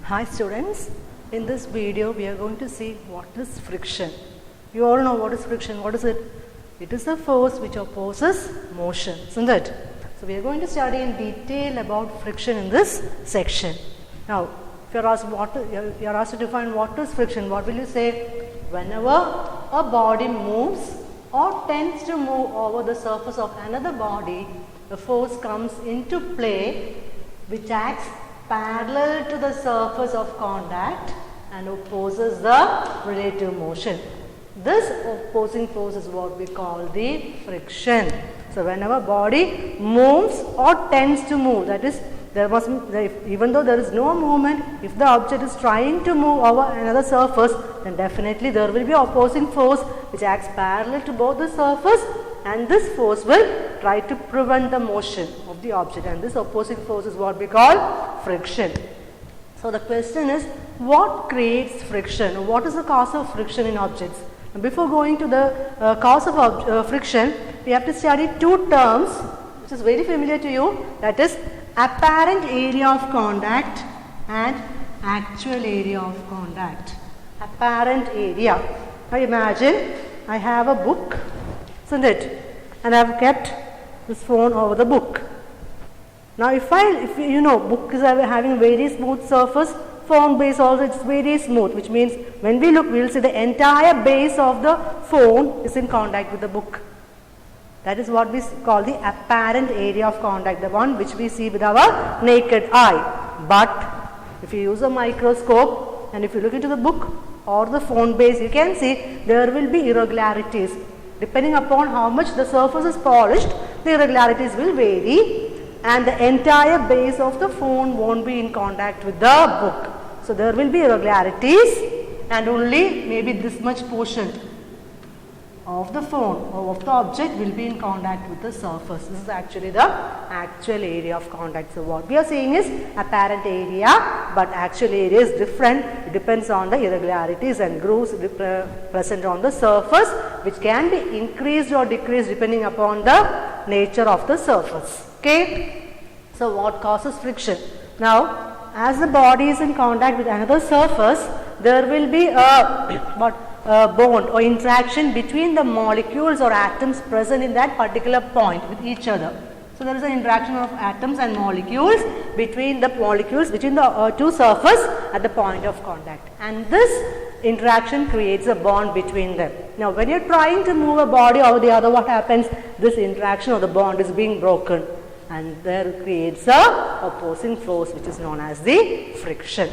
Hi students, in this video we are going to see what is friction. You all know what is friction. What is it? It is a force which opposes motion, isn't it? So we are going to study in detail about friction in this section. Now, if you are asked to define what is friction, what will you say? Whenever a body moves or tends to move over the surface of another body, a force comes into play which acts parallel to the surface of contact and opposes the relative motion. This opposing force is what we call the friction. So, whenever body moves or tends to move, that is, even though there is no movement, if the object is trying to move over another surface, then definitely there will be opposing force which acts parallel to both the surface, and this force will try to prevent the motion of the object, and this opposing force is what we call friction. So the question is, what creates friction? What is the cause of friction in objects? And before going to the cause of friction, we have to study two terms which is very familiar to you, that is apparent area of contact and actual area of contact. Apparent area. Now imagine I have a book, isn't it? And I have kept this phone over the book. Now if you know, book is having very smooth surface, phone base also it's very smooth, which means when we look, we will see the entire base of the phone is in contact with the book. That is what we call the apparent area of contact, the one which we see with our naked eye. But if you use a microscope and if you look into the book or the phone base, you can see there will be irregularities. Depending upon how much the surface is polished, the irregularities will vary and the entire base of the phone won't be in contact with the book. So there will be irregularities and only maybe this much portion of the phone or of the object will be in contact with the surface. This is actually the actual area of contact. So what we are saying is apparent area, but actual area is different. It depends on the irregularities and grooves present on the surface, which can be increased or decreased depending upon the nature of the surface. Okay. So what causes friction? Now, as the body is in contact with another surface, there will be a bond or interaction between the molecules or atoms present in that particular point with each other. So there is an interaction of atoms and molecules between the two surfaces at the point of contact, and this interaction creates a bond between them. Now when you are trying to move a body over the other, what happens? This interaction or the bond is being broken, and there creates a opposing force which is known as the friction.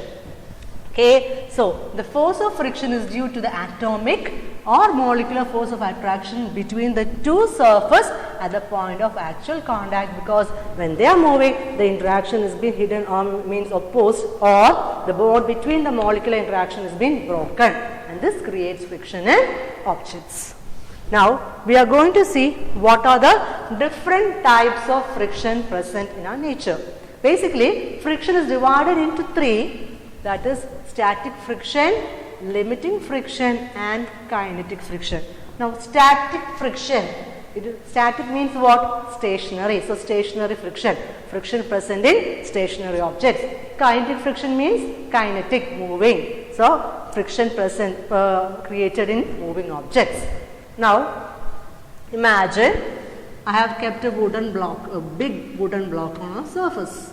Okay, so the force of friction is due to the atomic or molecular force of attraction between the two surfaces at the point of actual contact, because when they are moving, the interaction is being hidden or means opposed, or the bond between the molecular interaction is being broken, and this creates friction in objects. Now we are going to see what are the different types of friction present in our nature. Basically, friction is divided into three, that is static friction, limiting friction and kinetic friction. Now static friction, static means what? Stationary. So stationary friction, friction present in stationary objects. Kinetic friction means kinetic, moving. So friction present created in moving objects. Now imagine I have kept a wooden block, a big wooden block on a surface.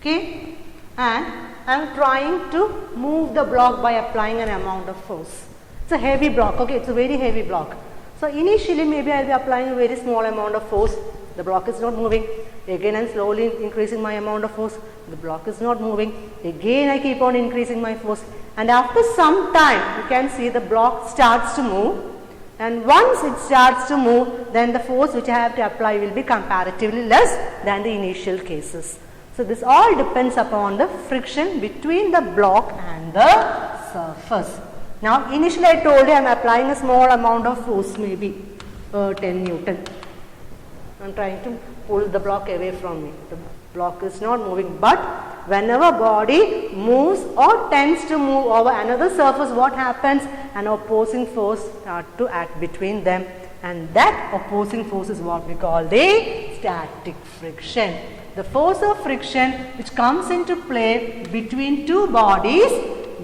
Okay, and I am trying to move the block by applying an amount of force. It's a heavy block, okay, it's a very heavy block. So initially maybe I will be applying a very small amount of force, the block is not moving. Again I am slowly increasing my amount of force, the block is not moving. Again I keep on increasing my force, and after some time you can see the block starts to move, and once it starts to move, then the force which I have to apply will be comparatively less than the initial cases. So this all depends upon the friction between the block and the surface. Now initially I told you I am applying a small amount of force, maybe 10 Newton. I am trying to pull the block away from me. The block is not moving, but whenever body moves or tends to move over another surface, what happens? An opposing force starts to act between them, and that opposing force is what we call the static friction. the force of friction which comes into play between two bodies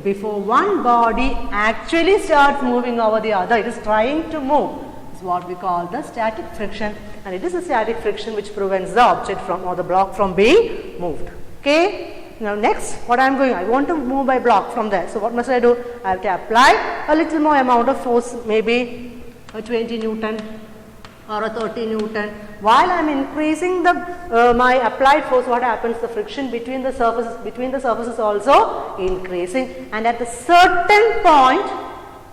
before one body actually starts moving over the other. It is trying to move. Is what we call the static friction, and it is the static friction which prevents the object from or the block from being moved. Okay. Now next, what I want to move my block from there. So what must I do? I have to apply a little more amount of force, maybe a 20 Newton or a 30 Newton. While I am increasing the my applied force, what happens? The friction between the surfaces also increasing, and at a certain point,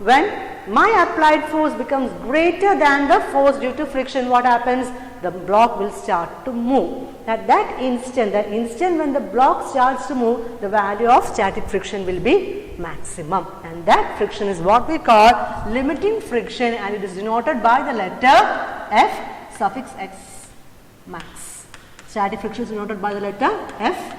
when my applied force becomes greater than the force due to friction, what happens? The block will start to move. At that instant when the block starts to move, the value of static friction will be maximum, and that friction is what we call limiting friction, and it is denoted by the letter F suffix x, max. Static friction is denoted by the letter F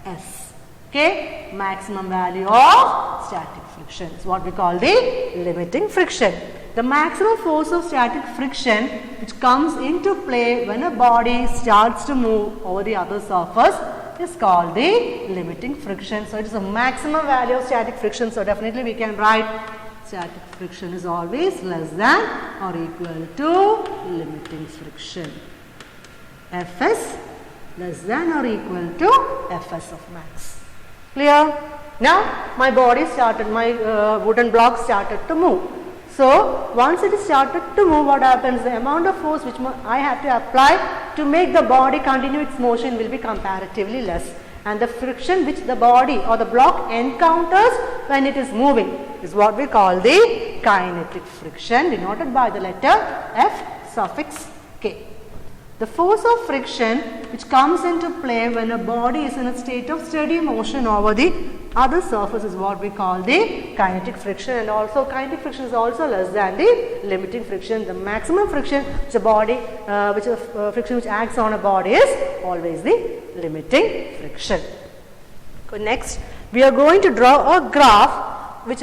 S. Okay, maximum value of static friction is what we call the limiting friction. The maximum force of static friction which comes into play when a body starts to move over the other surface is called the limiting friction. So it is a maximum value of static friction. So definitely we can write static friction is always less than or equal to limiting friction. Fs less than or equal to Fs of max. Clear? Now my body started, my wooden block started to move. So once it is started to move, what happens? The amount of force which I have to apply to make the body continue its motion will be comparatively less, and the friction which the body or the block encounters when it is moving is what we call the kinetic friction, denoted by the letter F suffix K. The force of friction which comes into play when a body is in a state of steady motion over the other surface is what we call the kinetic friction, and also kinetic friction is also less than the limiting friction. The maximum friction which a body friction which acts on a body is always the limiting friction. Okay, next we are going to draw a graph which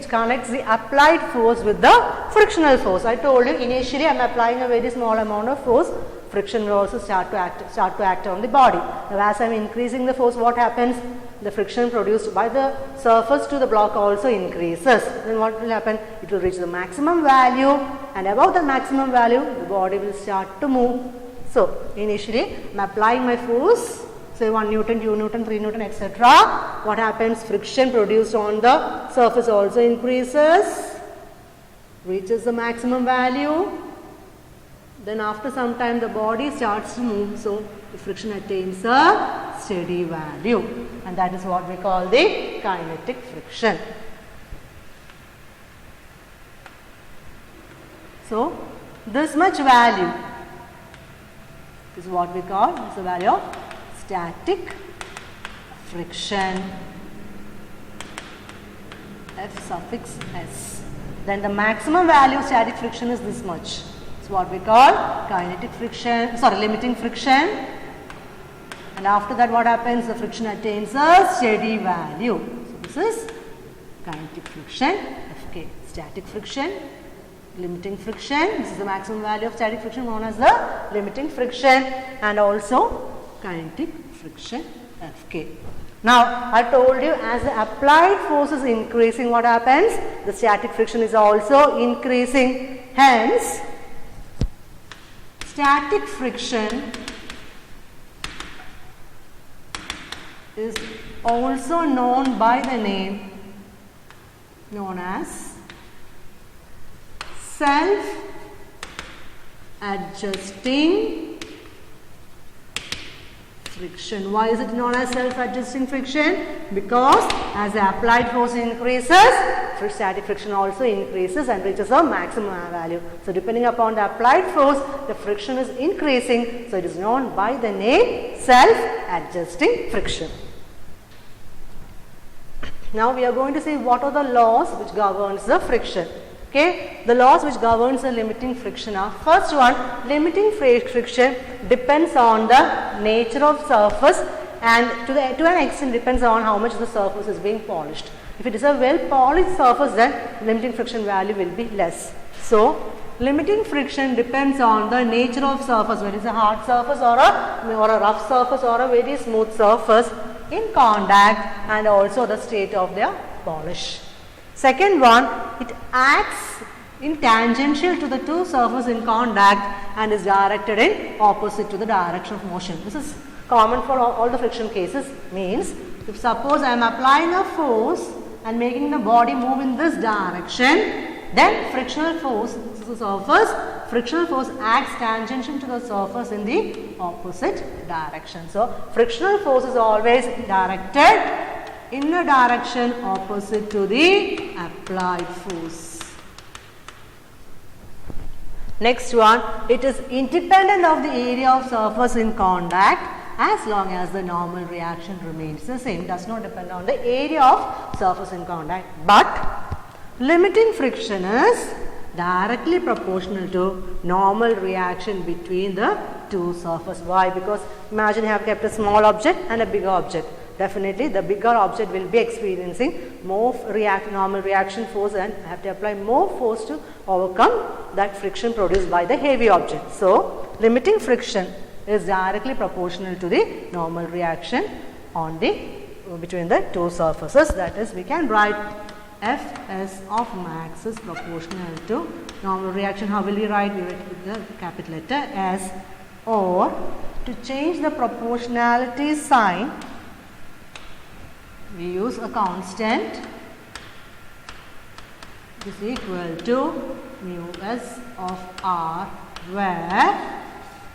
connects the applied force with the frictional force. I told you initially I am applying a very small amount of force. Friction will also start to act on the body. Now as I am increasing the force, what happens? The friction produced by the surface to the block also increases. Then what will happen? It will reach the maximum value, and above the maximum value the body will start to move. So initially I am applying my force, say 1 Newton, 2 Newton, 3 Newton, etc. What happens? Friction produced on the surface also increases, reaches the maximum value. Then after some time the body starts to move, so the friction attains a steady value, and that is what we call the kinetic friction. So this much value is what we call the value of static friction, F suffix S. Then the maximum value of static friction is this much. It's what we call limiting friction, and after that what happens? The friction attains a steady value. So this is kinetic friction, Fk. Static friction, limiting friction. This is the maximum value of static friction known as the limiting friction, and also kinetic friction, Fk. Now I told you as the applied force is increasing, what happens? The static friction is also increasing. Hence static friction is also known by the name known as self-adjusting friction. Why is it known as self-adjusting friction? Because as the applied force increases, static friction also increases and reaches a maximum value. So depending upon the applied force, the friction is increasing. So it is known by the name self-adjusting friction. Now we are going to see what are the laws which governs the friction. Okay, the laws which governs the limiting friction are: first one, limiting friction depends on the nature of surface, and to an extent depends on how much the surface is being polished. If it is a well polished surface, then limiting friction value will be less. So limiting friction depends on the nature of surface, whether it is a hard surface or a rough surface or a very smooth surface in contact, and also the state of their polish. Second one, it acts in tangential to the two surfaces in contact and is directed in opposite to the direction of motion. This is common for all the friction cases. Means if suppose I am applying a force and making the body move in this direction, then frictional force, this is the surface, frictional force acts tangential to the surface in the opposite direction. So, frictional force is always directed in a direction opposite to the applied force. Next one, it is independent of the area of surface in contact as long as the normal reaction remains the same. Does not depend on the area of surface in contact, but limiting friction is directly proportional to normal reaction between the two surfaces. Why? Because imagine you have kept a small object and a bigger object. Definitely the bigger object will be experiencing more normal reaction force and have to apply more force to overcome that friction produced by the heavy object. So, limiting friction is directly proportional to the normal reaction on between the two surfaces. That is, we can write Fs of max is proportional to normal reaction. How will we write? We write with the capital letter S, or to change the proportionality sign, we use a constant is equal to mu s of r, where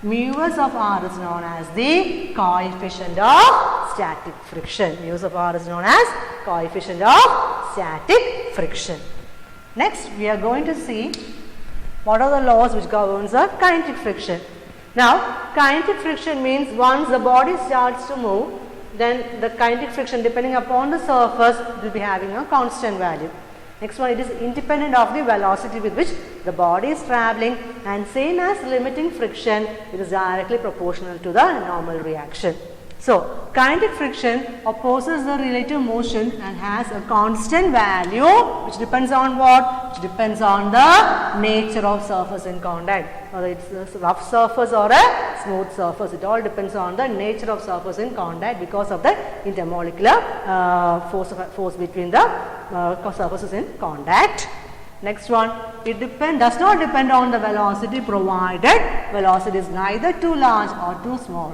mu s of r is known as the coefficient of static friction. Mu s of r is known as coefficient of static friction. Next, we are going to see what are the laws which governs the kinetic friction. Now, kinetic friction means once the body starts to move, then the kinetic friction depending upon the surface will be having a constant value. Next one, it is independent of the velocity with which the body is travelling, and same as limiting friction, it is directly proportional to the normal reaction. So, kinetic friction opposes the relative motion and has a constant value which depends on what? Which depends on the nature of surface in contact. Whether it's a rough surface or a smooth surface, it all depends on the nature of surface in contact because of the intermolecular force between the surfaces in contact. Next one, it does not depend on the velocity provided velocity is neither too large or too small,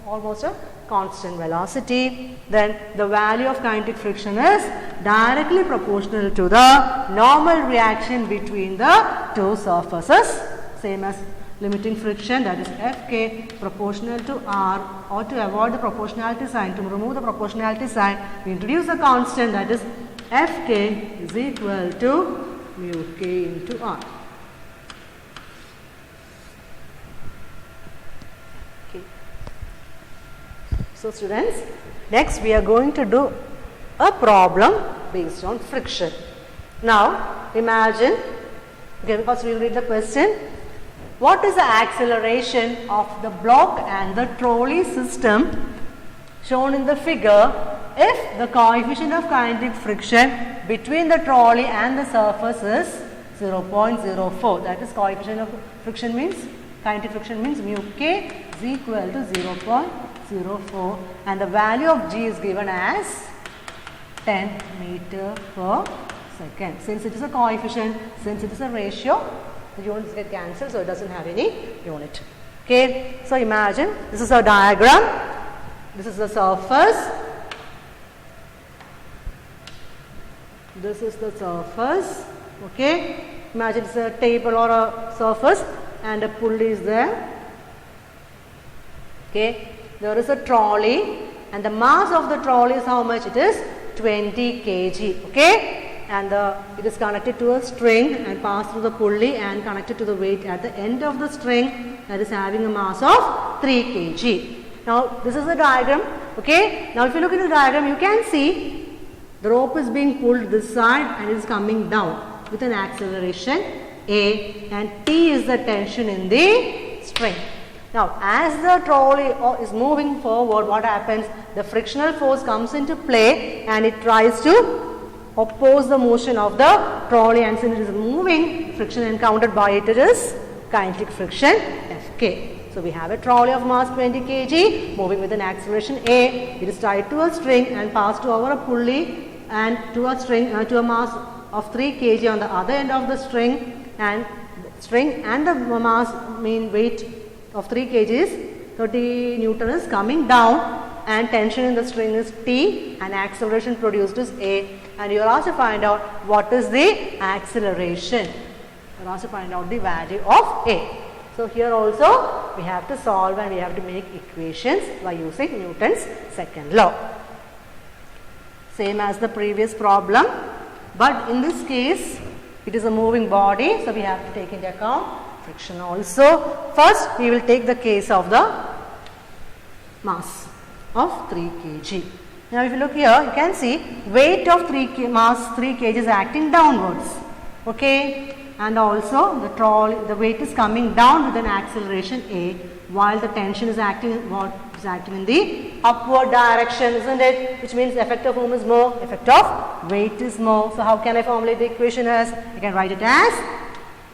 almost a constant velocity. Then the value of kinetic friction is directly proportional to the normal reaction between the two surfaces, same as limiting friction, that is Fk proportional to R, or to avoid the proportionality sign, to remove the proportionality sign, we introduce a constant, that is Fk is equal to mu k into R. So, students, next we are going to do a problem based on friction. Now, imagine, first we will read the question. What is the acceleration of the block and the trolley system shown in the figure if the coefficient of kinetic friction between the trolley and the surface is 0.04? That is, coefficient of friction means, kinetic friction means mu k is equal to 0.04, and the value of g is given as 10 meter per second. Since it is a coefficient, since it is a ratio, the units get cancelled, so it doesn't have any unit. Okay, so imagine this is a diagram. This is the surface. This is the surface. Okay, imagine it's a table or a surface, and a pulley is there. Okay, there is a trolley, and the mass of the trolley is how much? It is 20 kg. Okay, and it is connected to a string and passed through the pulley and connected to the weight at the end of the string, that is having a mass of 3 kg. Now, this is the diagram. Okay, now if you look at the diagram, you can see the rope is being pulled this side and it is coming down with an acceleration A, and T is the tension in the string. Now, as the trolley is moving forward, what happens? The frictional force comes into play and it tries to oppose the motion of the trolley, and since it is moving, friction encountered by it is kinetic friction Fk. So we have a trolley of mass 20 kg moving with an acceleration a. It is tied to a string and passed over a pulley and to a string to a mass of 3 kg on the other end of the string, and the mass mean weight of 3 kg is 30 Newton is coming down, and tension in the string is T and acceleration produced is A, and you are asked to find out what is the acceleration. You are asked to find out the value of A. So here also we have to solve and we have to make equations by using Newton's second law. Same as the previous problem, but in this case it is a moving body, so we have to take into account friction also. First we will take the case of the mass of 3 kg. Now if you look here, you can see weight of mass 3 kg is acting downwards. Okay, and also the weight is coming down with an acceleration A, while the tension is acting in the upward direction, isn't it? Which means effect of whom is more? Effect of weight is more. So how can I formulate the equation as? I can write it as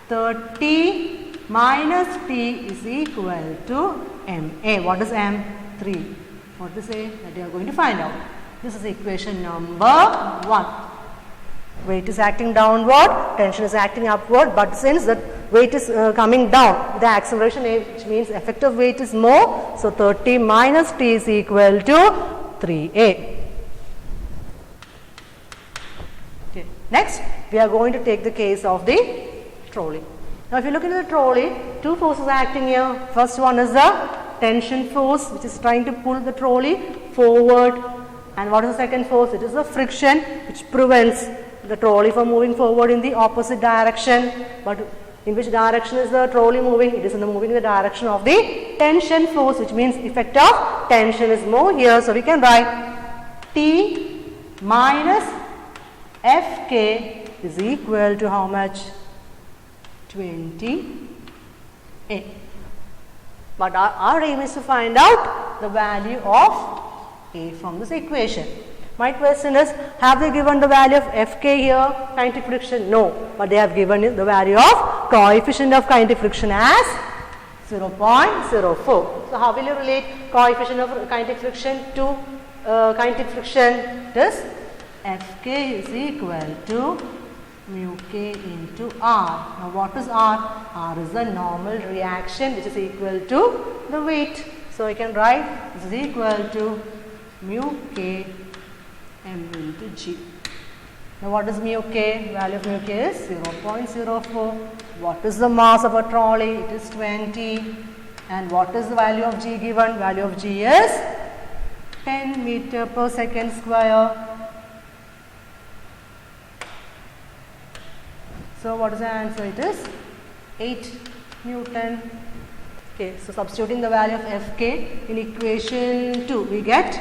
30 minus T is equal to MA. What is M? 3. What is A? That you are going to find out. This is equation number 1. Weight is acting downward, tension is acting upward, but since the weight is coming down, the acceleration A, which means effective weight is more, so 30 minus T is equal to 3A. Okay. Next, we are going to take the case of the trolley. Now if you look into the trolley, two forces are acting here. First one is the tension force, which is trying to pull the trolley forward, and what is the second force? It is the friction, which prevents the trolley from moving forward in the opposite direction. But in which direction is the trolley moving? It is moving in the direction of the tension force, which means effect of tension is more here. So we can write T minus Fk is equal to how much? 20A. But our aim is to find out the value of A from this equation. My question is, have they given the value of Fk here, kinetic friction? No, but they have given the value of coefficient of kinetic friction as 0.04. So how will you relate coefficient of kinetic friction to kinetic friction? It is Fk is equal to mu k into R. Now what is R? R is the normal reaction, which is equal to the weight. So I can write this is equal to mu k m into g. Now what is mu k? Value of mu k is 0.04. What is the mass of a trolley? It is 20. And what is the value of g given? Value of g is 10 meter per second square. So what is the answer? It is 8 Newton. Okay, so substituting the value of Fk in equation 2, we get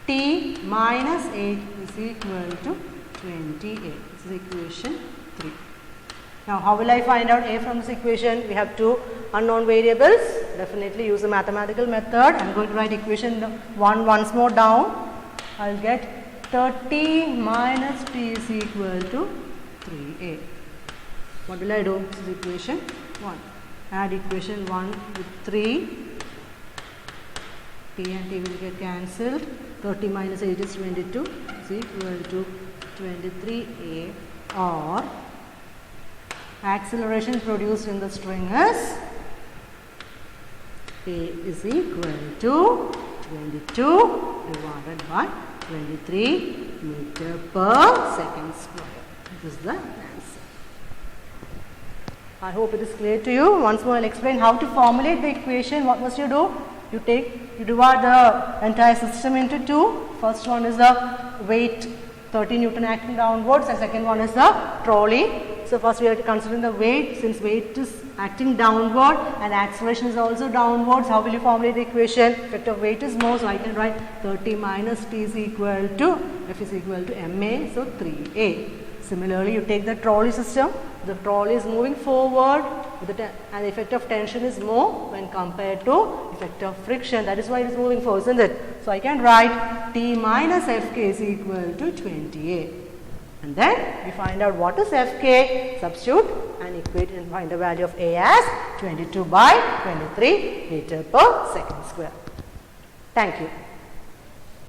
T minus 8 is equal to 28. This is equation 3. Now how will I find out A from this equation? We have two unknown variables. Definitely use the mathematical method. I am going to write equation 1 once more down. I will get 30 minus T is equal to 3A. What will I do? This is equation 1. Add equation 1 with 3. T and T will get cancelled. 30 minus 8 is 22 is equal to 23A, or acceleration produced in the string is A is equal to 22 divided by 23 meter per second square. This is the answer. I hope it is clear to you. Once more I will explain how to formulate the equation. What must you do? You divide the entire system into two. First one is the weight, 30 Newton acting downwards, and second one is the trolley. So first we are considering the weight. Since weight is acting downward and acceleration is also downwards, how will you formulate the equation? Effect of weight is more, so I can write 30 minus T is equal to F is equal to MA, so 3A. Similarly, you take the trolley system. The trolley is moving forward with and the effect of tension is more when compared to effect of friction. That is why it is moving forward, isn't it? So I can write T minus Fk is equal to 20A. And then we find out what is Fk, substitute and equate and find the value of A as 22/23 meter per second square. Thank you.